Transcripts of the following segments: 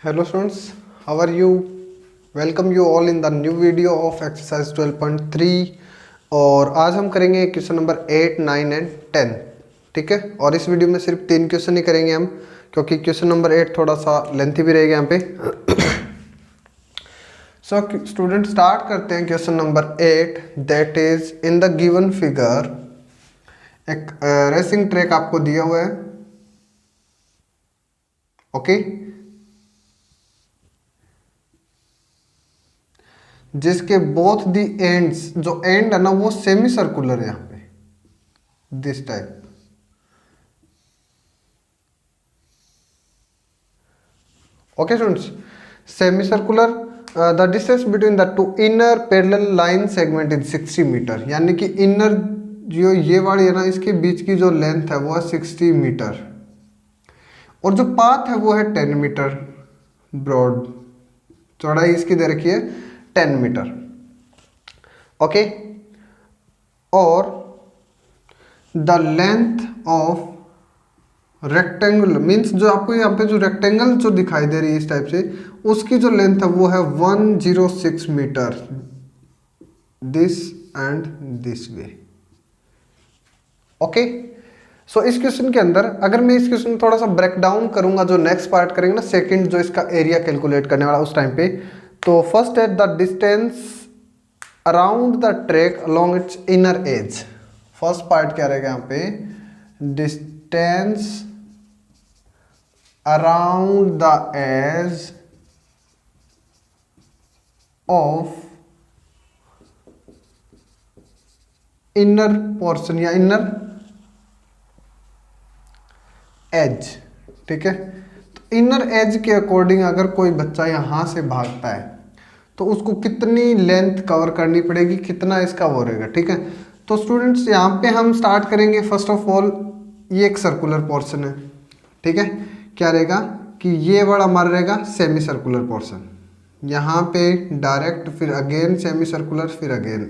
Hello students, how are you? Welcome you all in the new video of exercise 12.3 और आज हम करेंगे question number 8, 9 and 10। ठीक है, और इस वीडियो में सिर्फ 3 क्वेश्चन ही करेंगे हम, क्योंकि क्वेश्चन नंबर 8 थोड़ा सा लेंथी भी रहेगा यहाँ पे। सो स्टूडेंट स्टार्ट करते हैं question number 8, that is in the given figure एक रेसिंग ट्रैक आपको दिया हुआ है। ओके, जिसके बोथ दी एंड्स, जो एंड है ना वो सेमी सर्कुलर है यहाँ पे, this type. Okay students, semi circular, the distance between the two inner parallel line segment is 60 metre, यानी कि इनर जो ये वाली है ना, इसके बीच की जो लेंथ है वो है 60 मीटर और जो पाथ है वो है 10 मीटर ब्रॉड। चौड़ाई इसकी दे रखी है 10 मीटर। ओके, और the length of rectangle means जो आपको यहाँ पे जो रेक्टेंगल जो दिखाई दे रही है इस टाइप से, उसकी जो लेंथ है वो है 106 metre, this and this way. Okay, so इस क्वेश्चन के अंदर अगर मैं इस क्वेश्चन में थोड़ा सा ब्रेक डाउन करूंगा, जो नेक्स्ट पार्ट करेंगे ना, सेकंड जो इसका एरिया कैलकुलेट करने वाला उस टाइम पे, तो फर्स्ट है the distance around the track along its inner edge. First part क्या रहेगा यहाँ पे, distance around the edge of inner portion या इनर एज। ठीक है, तो इनर एज के अकॉर्डिंग अगर कोई बच्चा यहां से भागता है तो उसको कितनी लेंथ कवर करनी पड़ेगी, कितना इसका वो रहेगा। ठीक है, तो स्टूडेंट्स यहाँ पे हम स्टार्ट करेंगे। फर्स्ट ऑफ ऑल ये एक सर्कुलर पोर्शन है। ठीक है, क्या रहेगा कि ये वाला हमारा रहेगा सेमी सर्कुलर पोर्शन, यहाँ पे डायरेक्ट, फिर अगेन सेमी सर्कुलर, फिर अगेन,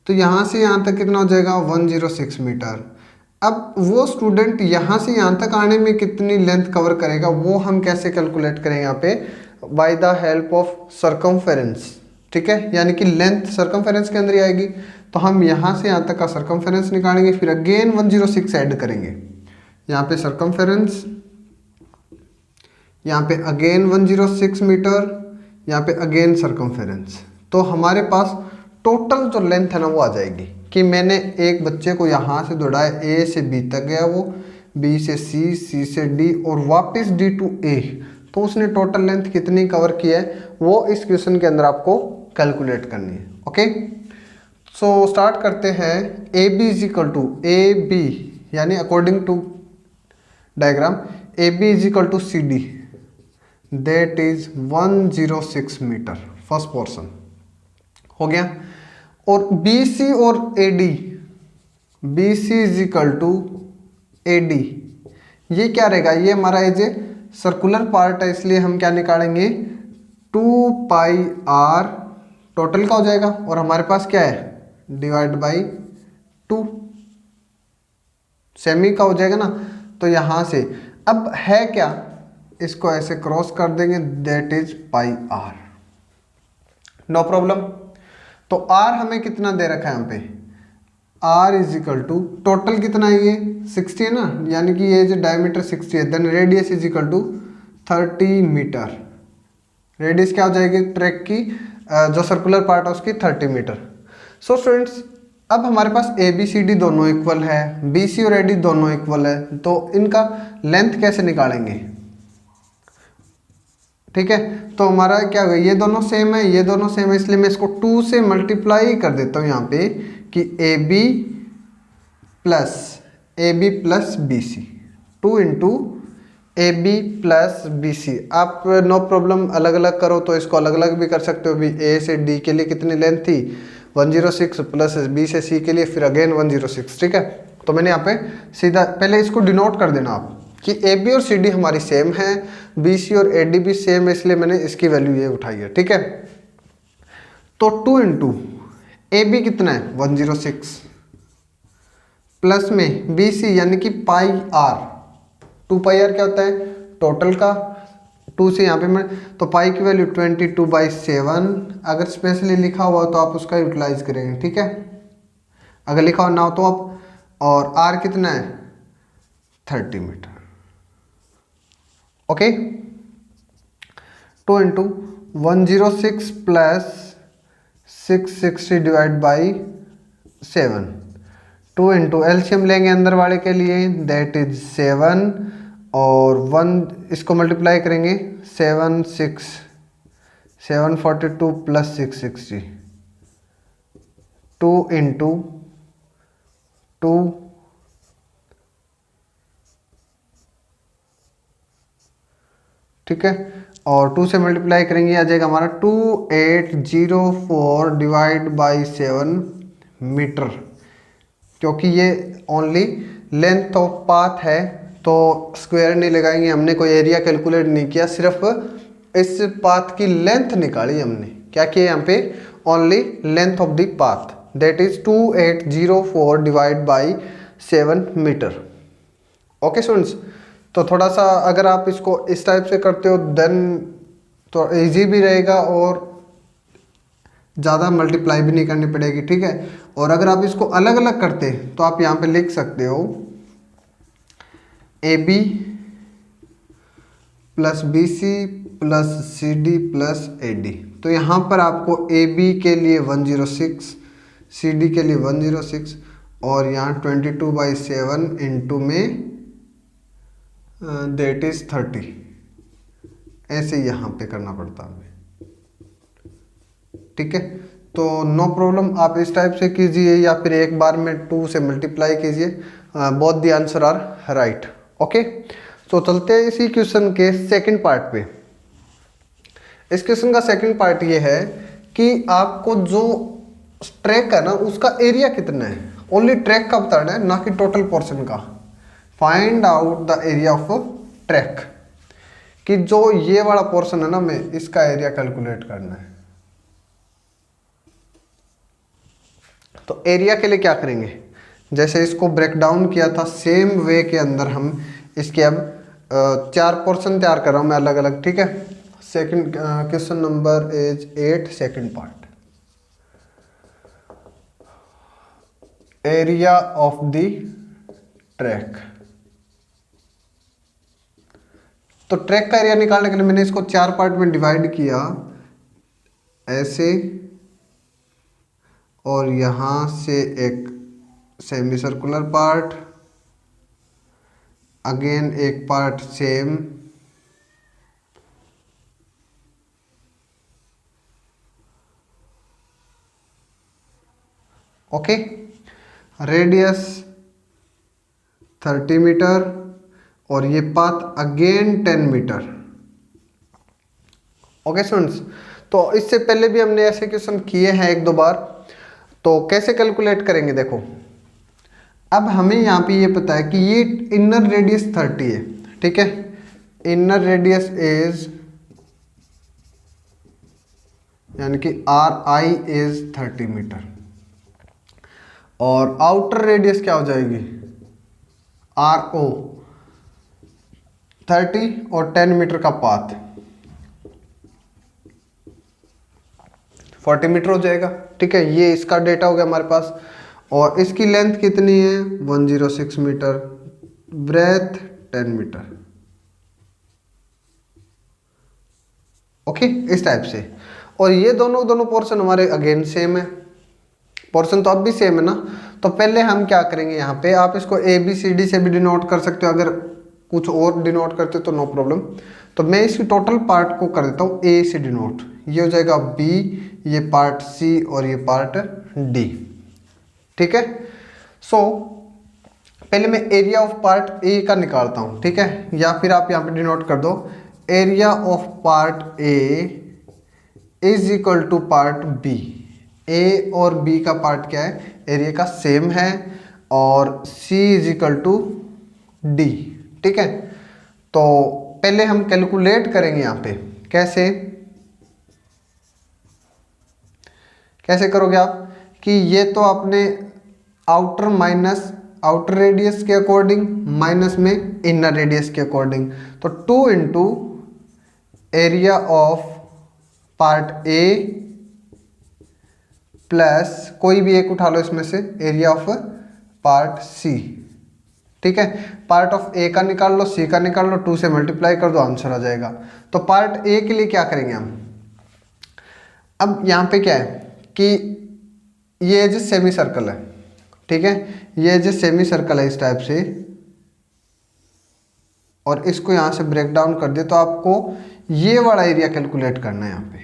तो यहाँ से यहाँ तक कितना हो जाएगा 106 मीटर। अब वो स्टूडेंट यहाँ से यहाँ तक आने में कितनी लेंथ कवर करेगा वो हम कैसे कैलकुलेट करेंगे यहाँ पे, by the help of circumference. ठीक है, यानी कि लेंथ सर्कमफेरेंस के अंदर ही आएगी, तो हम यहाँ से यहाँ तक का सर्कमफेरेंस निकालेंगे, फिर अगेन 106 ऐड करेंगे, यहाँ पे सर्कमफेरेंस, यहाँ पे अगेन 106 मीटर, यहाँ पे अगेन सर्कमफेरेंस, तो हमारे पास टोटल जो लेंथ है ना वो आ जाएगी कि मैंने एक बच्चे को यहाँ से दौड़ाया, ए से बी तक गया वो, बी से सी, सी से डी और वापस डी टू ए, तो उसने टोटल लेंथ कितनी कवर की है वो इस क्वेश्चन के अंदर आपको कैलकुलेट करनी है। ओके, सो स्टार्ट करते हैं। A B is equal to A B, यानी according to diagram A B is equal to C D, that is 106 metre, first portion हो गया। और बी सी और A D, B C is equal to A D, ये क्या रहेगा, ये हमारा एज ए सर्कुलर पार्ट है, इसलिए हम क्या निकालेंगे 2 पाई आर टोटल का हो जाएगा, और हमारे पास क्या है डिवाइड बाई 2 सेमी का हो जाएगा ना, तो यहां से अब है क्या, इसको ऐसे क्रॉस कर देंगे, that is pi R, no problem. तो R हमें कितना दे रखा है यहाँ पे, R is equal to total कितना है, ये 60 है ना, यानी कि ये जो डायमीटर 60 है, then radius is equal to 30 metre. Radius क्या हो जाएगी ट्रैक की, जो सर्कुलर पार्ट है उसकी 30 मीटर। सो स्टूडेंट्स, अब हमारे पास ए बी सी डी दोनों इक्वल है, बी सी और ए डी दोनों इक्वल है, तो इनका लेंथ कैसे निकालेंगे। ठीक है, तो हमारा क्या होगा, ये दोनों सेम है, ये दोनों सेम है, इसलिए मैं इसको 2 से मल्टीप्लाई कर देता हूँ यहाँ पे कि A B plus B C, 2 into A B plus B C. आप नो प्रॉब्लम अलग अलग करो तो इसको अलग अलग भी कर सकते हो। भी ए से डी के लिए कितनी लेंथ थी 106, प्लस बी से सी के लिए फिर अगेन 106। ठीक है, तो मैंने यहाँ पे सीधा पहले इसको डिनोट कर देना आप कि ए बी और सी डी हमारी सेम है, बी सी और ए डी भी सेम है, इसलिए मैंने इसकी वैल्यू ये उठाई है। ठीक है, तो 2 इंटू ए बी कितना है 106, प्लस में बी सी यानी कि पाई आर, 2 पाई आर क्या होता है टोटल का, 2 से यहाँ पे मैं, तो पाई की वैल्यू 22/7, अगर स्पेशली लिखा हुआ तो आप उसका यूटिलाइज करेंगे, ठीक है। अगर लिखा हुआ ना हो तो आप, और आर कितना है 30 metre, okay. 2 into 106 plus 660 divide by 7, 2 into LCM लेंगे अंदर वाले के लिए, दैट इज 7 और 1 इसको मल्टीप्लाई करेंगे 742 प्लस 660, 2 इंटू 2 ठीक है, और 2 से मल्टीप्लाई करेंगे आ जाएगा हमारा 2804 डिवाइड बाई 7 मीटर, क्योंकि ये ओनली लेंथ ऑफ पाथ है तो स्क्वायर नहीं लगाएंगे, हमने कोई एरिया कैलकुलेट नहीं किया, सिर्फ इस पाथ की लेंथ निकाली हमने। क्या किया यहाँ पे, only length of the path, that is 2804 divide by 7 metre, okay students. तो थोड़ा सा अगर आप इसको इस टाइप से करते हो देन तो इजी भी रहेगा और ज़्यादा मल्टीप्लाई भी नहीं करनी पड़ेगी, ठीक है। और अगर आप इसको अलग अलग करते तो आप यहाँ पे लिख सकते हो AB plus BC plus CD plus AD। तो यहाँ पर आपको AB के लिए 106, CD के लिए 106 और यहाँ 22/7 इंटू में दैट इज 30, ऐसे यहाँ पे करना पड़ता है, ठीक है। तो नो प्रॉब्लम, आप इस टाइप से कीजिए या फिर एक बार में 2 से मल्टीप्लाई कीजिए, both the answer are right, okay. तो चलते हैं इसी क्वेश्चन के सेकंड पार्ट पे। इस क्वेश्चन का सेकंड पार्ट ये है कि आपको जो ट्रैक है ना उसका एरिया कितना है, ओनली ट्रैक का बताना है, ना कि टोटल पोर्शन का। Find out the area of track, कि जो ये वाला पोर्शन है ना में इसका एरिया कैलकुलेट करना है। तो एरिया के लिए क्या करेंगे, जैसे इसको ब्रेक डाउन किया था सेम वे के अंदर हम इसके अब 4 पोर्शन तैयार कर रहा हूं मैं अलग अलग, ठीक है। Second question number is 8 second part, area of the track. तो ट्रैक का एरिया निकालने के लिए मैंने इसको 4 पार्ट में डिवाइड किया ऐसे, और यहां से एक सेमी सर्कुलर पार्ट, अगेन एक part same, okay. Radius 30 metre और ये path again 10 metre, okay students. तो इससे पहले भी हमने ऐसे क्वेश्चन किए हैं 1-2 बार। तो कैसे कैलकुलेट करेंगे, देखो अब हमें यहाँ पे ये पता है कि ये इनर रेडियस 30 है, ठीक है। इनर रेडियस इज यानी कि RI इज 30 मीटर, और आउटर रेडियस क्या हो जाएगी RO, 30 और 10 मीटर का पाथ 40 मीटर हो जाएगा, ठीक है। ये इसका डेटा हो गया हमारे पास, और इसकी लेंथ कितनी है 106 मीटर, ब्रेथ 10 मीटर, ओके इस टाइप से। और ये दोनों पोर्शन हमारे अगेन सेम है, पोर्शन तो अब भी सेम है ना। तो पहले हम क्या करेंगे, यहाँ पे आप इसको ABCD से भी डिनोट कर सकते हो, अगर कुछ और डिनोट करते हो तो नो प्रॉब्लम। तो मैं इसकी टोटल पार्ट को कर देता हूँ A से डिनोट, ये हो जाएगा B, ये पार्ट C और ये पार्ट D, ठीक है। सो पहले मैं एरिया ऑफ पार्ट A का निकालता हूँ, ठीक है, या फिर आप यहाँ पे डिनोट कर दो area of part A is equal to part B। A और B का पार्ट क्या है, एरिया का सेम है, और C is equal to D, ठीक है। तो पहले हम कैलकुलेट करेंगे यहाँ पे, कैसे करोगे आप, कि ये तो आपने आउटर माइनस आउटर रेडियस के अकॉर्डिंग माइनस में इनर रेडियस के अकॉर्डिंग, तो 2 into area of part A plus कोई भी एक उठा लो इसमें से, एरिया ऑफ पार्ट सी। ठीक है, पार्ट ऑफ ए का निकाल लो, सी का निकाल लो, 2 से मल्टीप्लाई कर दो, आंसर आ जाएगा। तो पार्ट ए के लिए क्या करेंगे हम, अब यहाँ पे क्या है कि ये जो सेमी सर्कल है, ठीक है, ये जो सेमी सर्कल है इस टाइप से, और इसको यहाँ से ब्रेक डाउन कर दिया तो आपको ये वाला एरिया कैलकुलेट करना है यहाँ पे।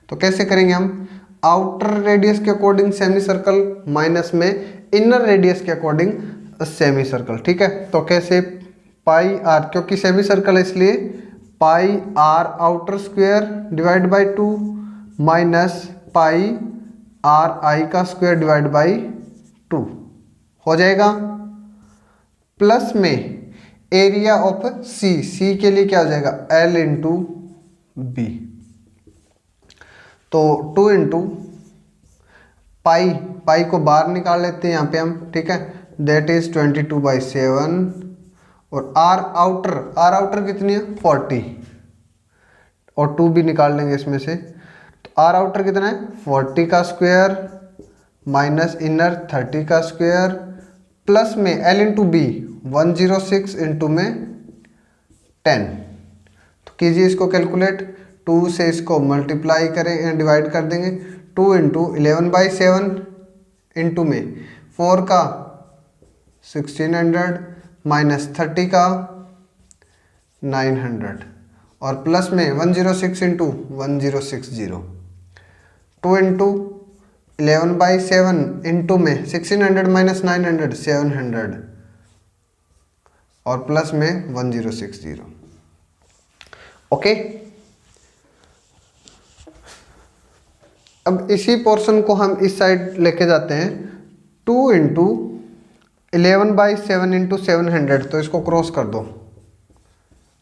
तो कैसे करेंगे हम, आउटर रेडियस के अकॉर्डिंग सेमी सर्कल माइनस में इनर रेडियस के अकॉर्डिंग सेमी सर्कल। ठीक है, तो कैसे, पाई आर, क्योंकि सेमी सर्कल है इसलिए pi r outer square divide by 2 minus pi r i का स्क्वायर डिवाइड बाई 2 हो जाएगा, प्लस में एरिया ऑफ सी, सी के लिए क्या हो जाएगा एल इंटू बी, तो 2 इंटू पाई, पाई को बाहर निकाल लेते हैं यहाँ पे हम। ठीक है, दैट इज 22/7, और आर आउटर, आर आउटर कितनी है 40, और 2 भी निकाल लेंगे इसमें से, तो आर आउटर कितना है 40 का स्क्वायर माइनस इनर 30 का स्क्वायर, प्लस में एल इंटू बी 106 इंटू में 10। तो कीजिए इसको कैलकुलेट, 2 से इसको मल्टीप्लाई करें, डिवाइड कर देंगे, 2 इंटू 11/7 इंटू में 4 का 1600 माइनस 30 का 900, और प्लस में 106 इंटू 1060, 2 इंटू 11/7 इंटू में 1600 माइनस 900 700, और प्लस में 1060। ओके, अब इसी पोर्शन को हम इस साइड लेके जाते हैं, 2 इंटू 11/7 इंटू 700, तो इसको क्रॉस कर दो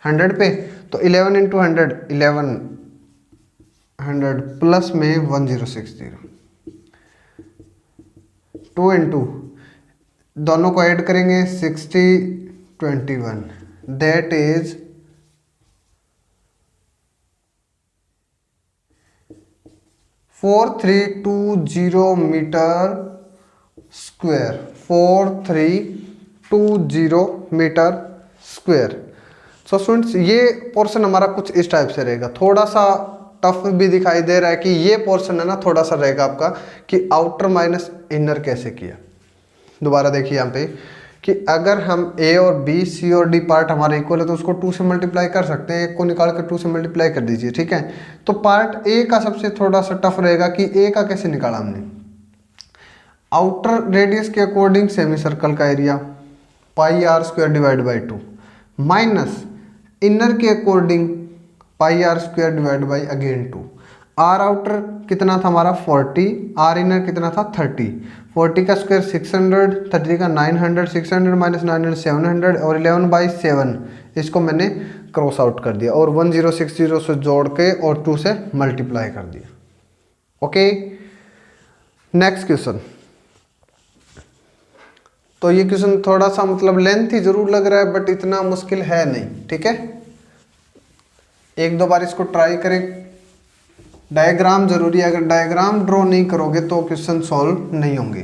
100 पे, तो 11 इंटू 100 1100 प्लस में 1060, 2 इंटू दोनों को ऐड करेंगे 60 21, that is 4320 metre square, 4320 metre square. So students, ये पोर्शन हमारा कुछ इस टाइप से रहेगा, थोड़ा सा टफ भी दिखाई दे रहा है कि ये पोर्शन है ना, थोड़ा सा रहेगा आपका कि आउटर माइनस इनर कैसे किया। दोबारा देखिए यहाँ पे कि अगर हम ए और बी, सी और डी पार्ट हमारे इक्वल है तो उसको 2 से मल्टीप्लाई कर सकते हैं, एक को निकाल कर 2 से मल्टीप्लाई कर दीजिए। ठीक है, तो पार्ट ए का सबसे थोड़ा सा टफ रहेगा कि ए का कैसे निकाला हमने, आउटर रेडियस के अकॉर्डिंग सेमी सर्कल का area pi r square divide by 2 minus inner के according pi r square divide by again 2। R outer कितना था हमारा 40, आर इनर कितना था 30, 40 का स्क्वायर 600, 30 का 900, 600 माइनस 900 700, और 11/7 इसको मैंने क्रॉस आउट कर दिया और 1060 से जोड़ के और 2 से मल्टीप्लाई कर दिया। Okay, next question. तो ये क्वेश्चन थोड़ा सा मतलब लेंथ ही जरूर लग रहा है बट इतना मुश्किल है नहीं। ठीक है, एक दो बार इसको ट्राई करें। डायग्राम जरूरी है, अगर डायग्राम ड्रॉ नहीं करोगे तो क्वेश्चन सॉल्व नहीं होंगे।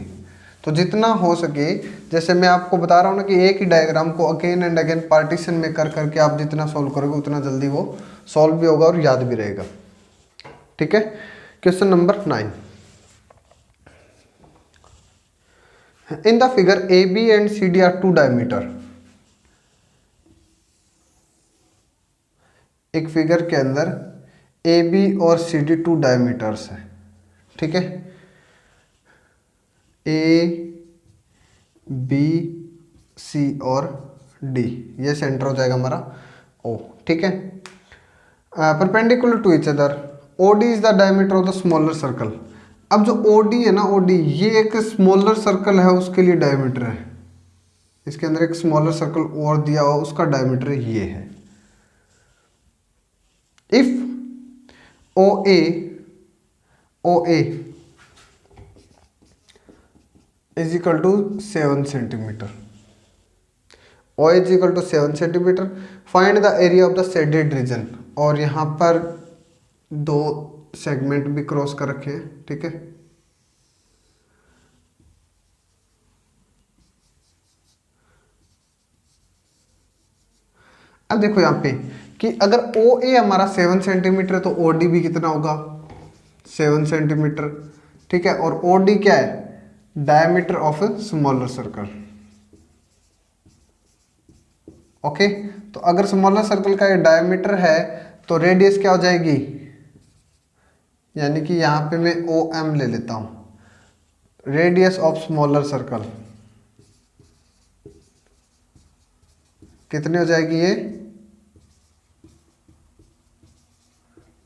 तो जितना हो सके, जैसे मैं आपको बता रहा हूँ ना कि एक ही डायग्राम को अगेन एंड अगेन पार्टीशन में कर करके आप जितना सॉल्व करोगे उतना जल्दी वो सॉल्व भी होगा और याद भी रहेगा। ठीक है, question number 9। In the figure A B and C D are 2 diameter. एक फिगर के अंदर ए बी और सी डी 2 डायमीटर्स है। ठीक है, ए बी सी और डी, ये सेंटर हो जाएगा हमारा ओ। ठीक है, perpendicular to each other, O D is the diameter of the smaller circle. अब जो ओ डी है ना, ओ डी ये एक स्मॉलर सर्कल है, उसके लिए डायमीटर है। इसके अंदर एक स्मॉलर सर्कल और दिया हुआ, उसका डायमीटर ये है। If O A is equal to 7 centimetre, O is equal to 7 centimetre, find the area of the shaded region. और यहाँ पर 2 सेगमेंट भी क्रॉस कर रखे हैं, ठीक है। अब देखो यहाँ पे कि अगर ओ ए हमारा 7 सेंटीमीटर है तो ओ डी भी कितना होगा, 7 सेंटीमीटर, ठीक है। और ओ डी क्या है, diameter of a smaller circle. Okay, तो अगर स्मॉलर सर्कल का ये डायमीटर है तो रेडियस क्या हो जाएगी, यानी कि यहाँ पे मैं ओ एम ले लेता हूँ, रेडियस ऑफ स्मॉलर सर्कल कितनी हो जाएगी ये,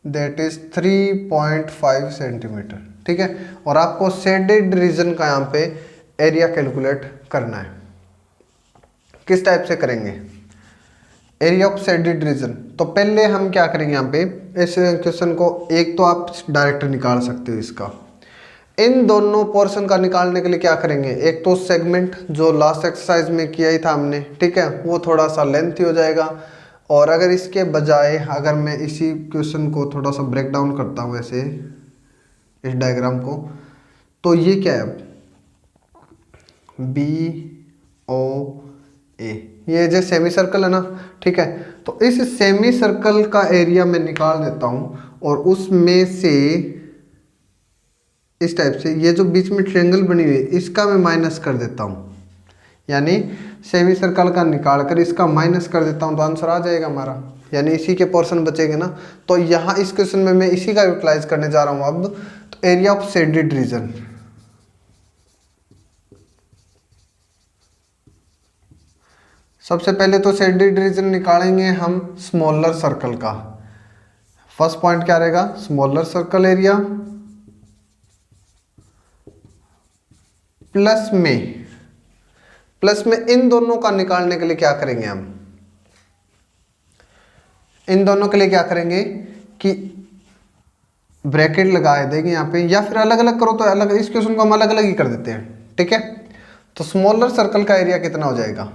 दैट इज 3.5 सेंटीमीटर, ठीक है। और आपको शेडेड रीजन का यहाँ पे एरिया कैलकुलेट करना है। किस टाइप से करेंगे, एरिया ऑफ शेडेड रीजन। तो पहले हम क्या करेंगे, यहाँ पे इस क्वेश्चन को एक तो आप डायरेक्ट निकाल सकते हो इसका, इन दोनों पोर्शन का निकालने के लिए क्या करेंगे, एक तो सेगमेंट जो लास्ट एक्सरसाइज में किया ही था हमने, ठीक है, वो थोड़ा सा लेंथी हो जाएगा। और अगर इसके बजाय अगर मैं इसी क्वेश्चन को थोड़ा सा ब्रेक डाउन करता हूँ ऐसे इस डायग्राम को, तो ये क्या है, बी ओ ए, ये जो सेमी सर्कल है ना, ठीक है। तो इस सेमी सर्कल का एरिया मैं निकाल देता हूँ और उसमें से इस टाइप से ये जो बीच में ट्रायंगल बनी हुई है इसका मैं माइनस कर देता हूँ, यानी सेमी सर्कल का निकाल कर इसका माइनस कर देता हूँ तो आंसर आ जाएगा हमारा, यानी इसी के पोर्शन बचेंगे ना। तो यहाँ इस क्वेश्चन में मैं इसी का यूटिलाइज करने जा रहा हूँ अब, तो एरिया ऑफ शेडेड रीजन, सबसे पहले तो शेडेड रीजन निकालेंगे हम स्मॉलर सर्कल का। फर्स्ट पॉइंट क्या रहेगा, स्मॉलर सर्कल एरिया प्लस में इन दोनों का निकालने के लिए क्या करेंगे हम, इन दोनों के लिए क्या करेंगे कि ब्रैकेट लगा देंगे यहाँ पे, या फिर अलग अलग करो तो अलग, इस क्वेश्चन को हम अलग अलग ही कर देते हैं, ठीक है। तो स्मॉलर सर्कल का एरिया कितना हो जाएगा,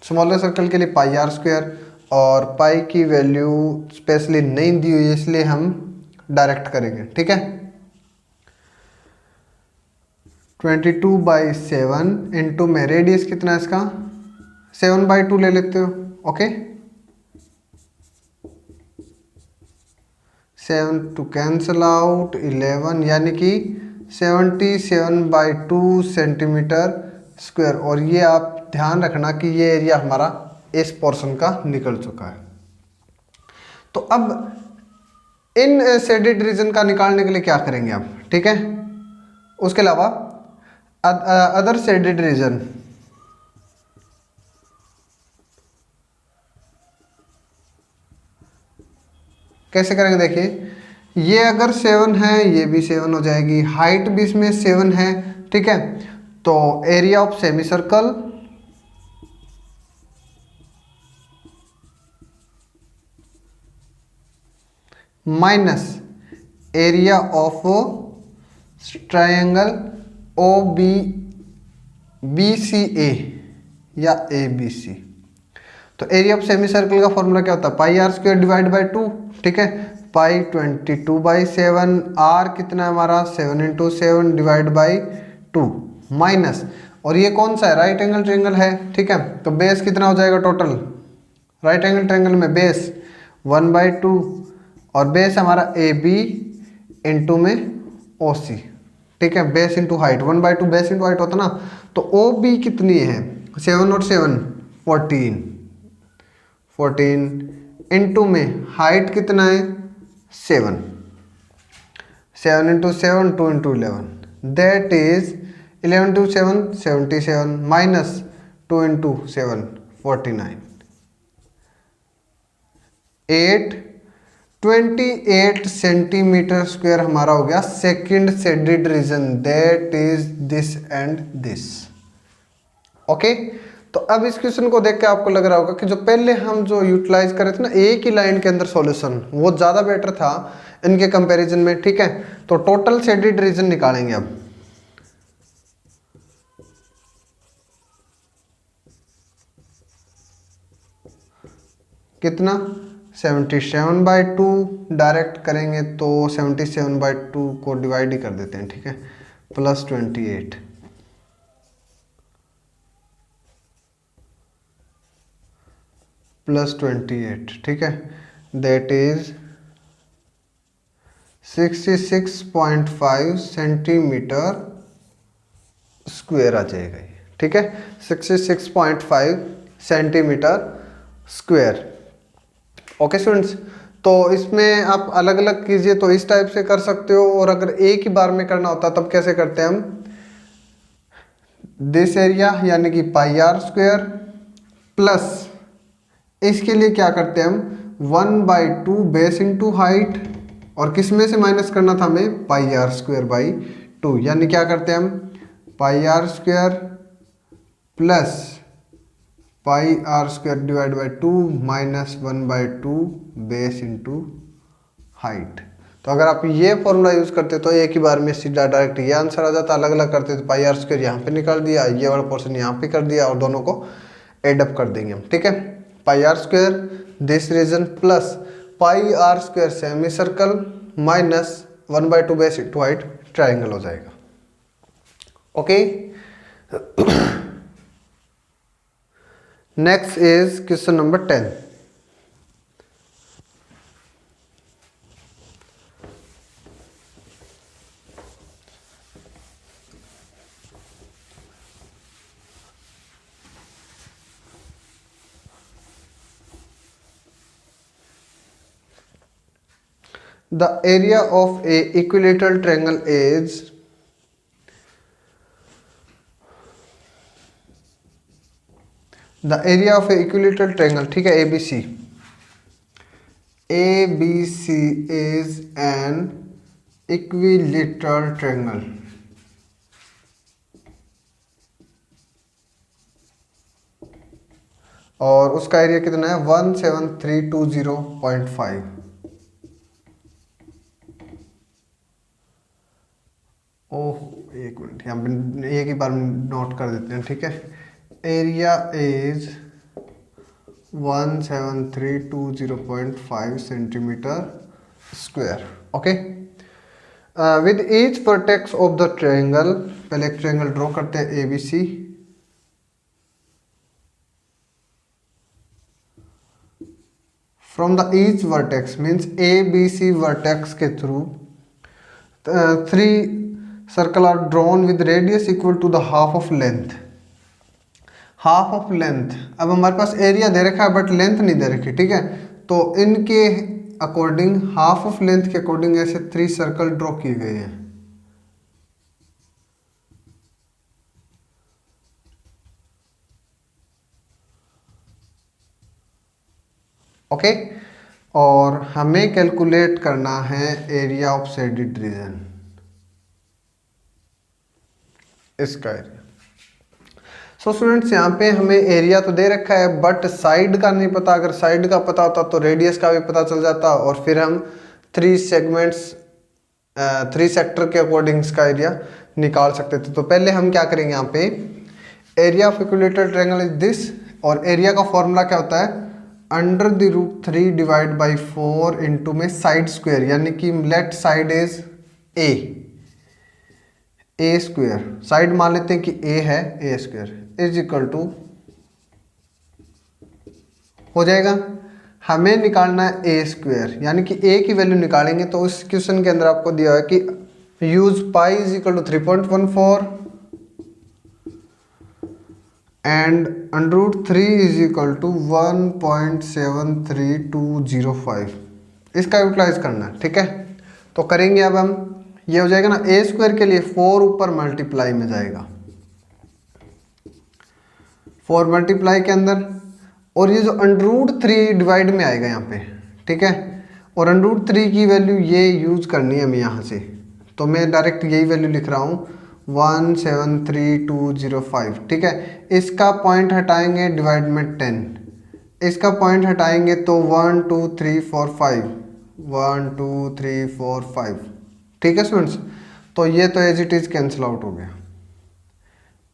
स्मॉलर सर्कल के लिए पाई आर स्क्वायर, और पाई की वैल्यू स्पेशली नहीं दी हुई है इसलिए हम डायरेक्ट करेंगे, ठीक है। 22/7 इंटू में रेडियस कितना है इसका, 7/2 ले लेते हो, ओके। 7 टू कैंसल आउट 11, यानी कि 77/2 सेंटीमीटर स्क्वायर। और ये आप ध्यान रखना कि ये एरिया हमारा इस पोर्शन का निकल चुका है। तो अब इन शेडेड रीजन का निकालने के लिए क्या करेंगे आप, ठीक है। उसके अलावा अदर शेडेड रीजन, कैसे करेंगे, देखिए ये अगर 7 है ये भी 7 हो जाएगी, हाइट भी इसमें 7 है, ठीक है। तो area of semi circle minus area of triangle O B B C A या ए बी सी। तो एरिया ऑफ सेमी सर्कल का फॉर्मूला क्या होता है, pi r square divide by 2, ठीक है। पाई 22/7, आर कितना है हमारा 7 इंटू 7 डिवाइड बाई 2 माइनस, और ये कौन सा है, राइट एंगल ट्रायंगल है, ठीक है। तो बेस कितना हो जाएगा टोटल, राइट एंगल ट्रायंगल में बेस 1/2, और बेस हमारा ए बी इंटू में ओ सी, ठीक है। Base into height 1/2, base into height होता ना, तो ओ बी कितनी है 7 और 7 14 इंटू में हाइट कितना है 7, 7 into 7 2 into 11, that is 11 into 7 77 minus 2 into 7 49, 28 centimetre square हमारा हो गया second shaded region, that is this and this, okay. तो अब इस क्वेश्चन को देख के आपको लग रहा होगा कि जो पहले हम जो यूटिलाइज कर रहे थे ना एक ही लाइन के अंदर सॉल्यूशन, वो ज़्यादा बेटर था इनके कंपैरिजन में, ठीक है। तो टोटल शेडेड रीजन निकालेंगे अब, कितना 77/2 डायरेक्ट करेंगे तो 77/2 को डिवाइड ही कर देते हैं, ठीक है, प्लस 28 प्लस 28, ठीक है, दैट इज 66.5 सेंटीमीटर स्क्वायर आ जाएगा ये, ठीक है, 66.5 सेंटीमीटर स्क्वायर। ओके स्टूडेंट्स, तो इसमें आप अलग अलग कीजिए तो इस टाइप से कर सकते हो, और अगर एक ही बार में करना होता तब कैसे करते हैं हम, दिस एरिया यानी कि पाई आर स्क्वायर प्लस इसके लिए क्या करते हैं हम 1/2 बेस इंटू हाइट, और किस में से माइनस करना था हमें, पाई आर स्क्वायर बाई 2, यानी क्या करते हैं हम pi r square plus pi r square divide by 2 minus 1/2 base into height. तो अगर आप ये फॉर्मूला यूज करते तो एक ही बार में सीधा डायरेक्ट ये आंसर आ जाता, अलग अलग करते तो पाई आर स्क्वायर यहाँ पे निकाल दिया, ये वाला पोर्शन यहाँ पे कर दिया, और दोनों को एड अप कर देंगे हम, ठीक है, pi r square this region plus pi r square semi circle minus 1/2 base into height triangle हो जाएगा। Okay, next is question number 10। The area of a equilateral triangle is the area of a equilateral triangle, ठीक है, ABC is an equilateral triangle और उसका area कितना है 17320.5। ओह एक minute, यहाँ पे एक ही बार नोट कर देते हैं, ठीक है, area is 17320.5 centimetre square. Okay, with each vertex of the triangle, पहले एक ट्रायंगल ड्रॉ करते हैं ABC, from the each vertex means ABC vertex के through 3 circle are drawn with radius equal to the half of length. Half of length, अब हमारे पास area दे रखा है but length नहीं दे रखी, ठीक है, तो इनके अकॉर्डिंग हाफ ऑफ लेंथ के अकॉर्डिंग ऐसे 3 सर्कल ड्रॉ किए गए हैं। ओके, और हमें कैलकुलेट करना है एरिया ऑफ शेडेड रीजन, इसका एरिया। सो स्टूडेंट्स, यहाँ पे हमें एरिया तो दे रखा है बट साइड का नहीं पता, अगर साइड का पता होता तो रेडियस का भी पता चल जाता, और फिर हम 3 सेक्टर के अकॉर्डिंग इसका एरिया निकाल सकते थे। तो पहले हम क्या करेंगे, यहाँ पे area of equilateral triangle is this, और एरिया का फॉर्मूला क्या होता है, √3 डिवाइड बाई 4 इंटू में साइड स्क्वायर, यानी कि left side is a square, side मान लेते हैं कि ए है, ए स्क्वायर इज इक्वल टू हो जाएगा, हमें निकालना है ए स्क्वायर, यानी कि ए की वैल्यू निकालेंगे। तो इस क्वेश्चन के अंदर आपको दिया है कि use pi is equal to 3.14 and √3 is equal to 1.73205, इसका यूटिलाइज करना है, ठीक है। तो करेंगे अब हम, ये हो जाएगा ना, ए स्क्वायर के लिए 4 ऊपर मल्टीप्लाई में जाएगा, 4 मल्टीप्लाई के अंदर, और ये जो √3 डिवाइड में आएगा यहाँ पे, ठीक है, और √3 की वैल्यू ये यूज करनी है हमें यहाँ से, तो मैं डायरेक्ट यही वैल्यू लिख रहा हूँ 1.73205, ठीक है। इसका पॉइंट हटाएंगे डिवाइड में 10, इसका पॉइंट हटाएंगे तो 1 2 3 4 5, 1 2 3 4 5, ठीक है स्टूडेंट्स। तो ये तो as it is cancel out हो गया,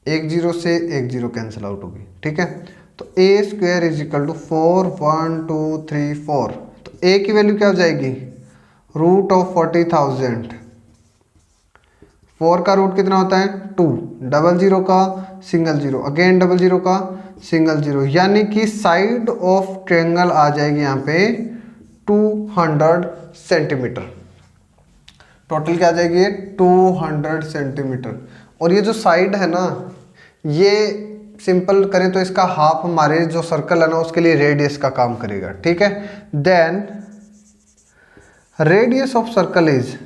1 0 से 1 0 कैंसिल आउट हो गई, ठीक है। तो ए स्क्वायर इज इक्वल टू 4 1 2 3 4, ए की वैल्यू क्या हो जाएगी, रूट ऑफ 40,000। 4 का रूट कितना होता है 2, डबल जीरो का single zero, again double zero का सिंगल जीरो, यानी कि साइड ऑफ ट्रायंगल आ जाएगी यहाँ पे 200 सेंटीमीटर। टोटल क्या आ जाएगी ये 200 सेंटीमीटर। और ये जो साइड है ना, ये सिंपल करें तो इसका हाफ हमारे जो सर्कल है ना उसके लिए रेडियस का काम करेगा, ठीक है। Then radius of circle is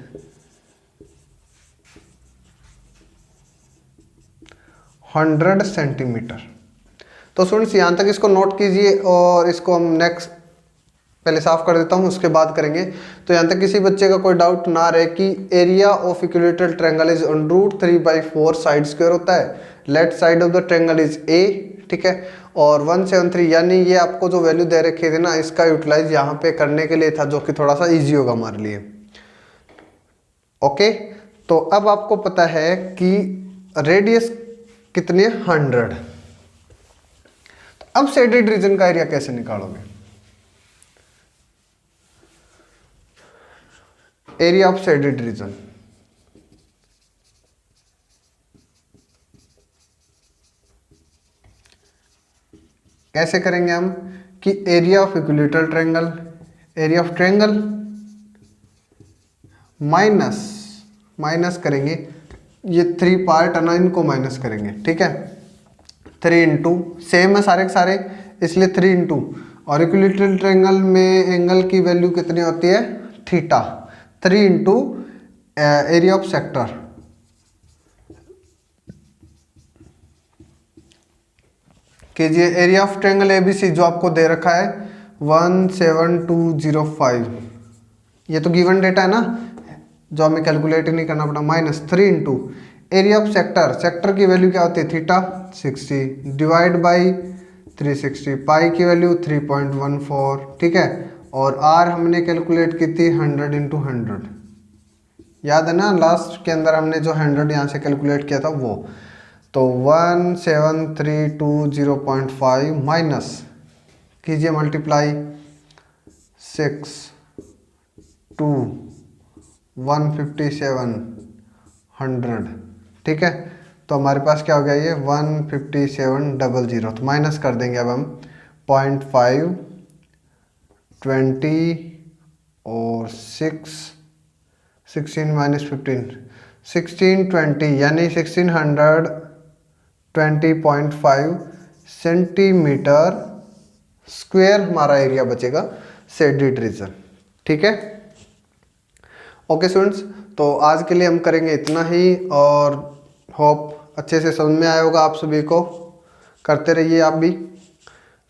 100 centimetre. तो स्टूडेंट्स यहाँ तक इसको नोट कीजिए और इसको हम नेक्स्ट पहले साफ कर देता हूँ, उसके बाद करेंगे। तो यहाँ तक किसी बच्चे का कोई डाउट ना रहे कि area of equilateral triangle is √3/4 side square होता है। Left side of the triangle is a, ठीक है। और 173 यानी ये आपको जो वैल्यू दे रखे थे ना, इसका यूटिलाइज यहाँ पे करने के लिए था, जो कि थोड़ा सा ईजी होगा हमारे लिए। ओके, तो अब आपको पता है कि रेडियस कितनी है 100। तो अब शेडेड रीजन का एरिया कैसे निकालोगे, एरिया ऑफ शेडेड रीजन। कैसे करेंगे हम कि area of equilateral triangle, area of triangle minus करेंगे, ये 3 पार्ट है ना, इनको माइनस करेंगे, ठीक है। 3 इंटू सेम है सारे के सारे, इसलिए 3 इंटू, और इक्विलेटरल ट्रायंगल में एंगल की वैल्यू कितनी होती है theta, 3 into area of sector, कीजिए एरिया ऑफ ट्रायंगल एबीसी जो आपको दे रखा है 17205, ये तो गिवन डेटा है ना, जो हमें कैलकुलेट नहीं करना पड़ा, -3 into area of sector, sector की वैल्यू क्या होती है थीटा 60 डिवाइड बाई 360, पाई की वैल्यू 3.14, ठीक है। और आर हमने कैलकुलेट की थी 100 इंटू 100, याद है ना लास्ट के अंदर हमने जो 100 यहाँ से कैलकुलेट किया था वो। तो 17320.5 माइनस कीजिए मल्टीप्लाई 6 2 15700, ठीक है। तो हमारे पास क्या हो गया ये 15700, तो माइनस कर देंगे अब हम 0.5 20 और 16 माइनस 15 1620, यानी 1620.5 सेंटीमीटर स्क्वायर हमारा एरिया बचेगा शेडेड रीजन, ठीक है। ओके स्टूडेंट्स, तो आज के लिए हम करेंगे इतना ही, और होप अच्छे से समझ में आया होगा आप सभी को। करते रहिए आप भी।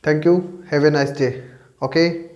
Thank you, have a nice day. Okay.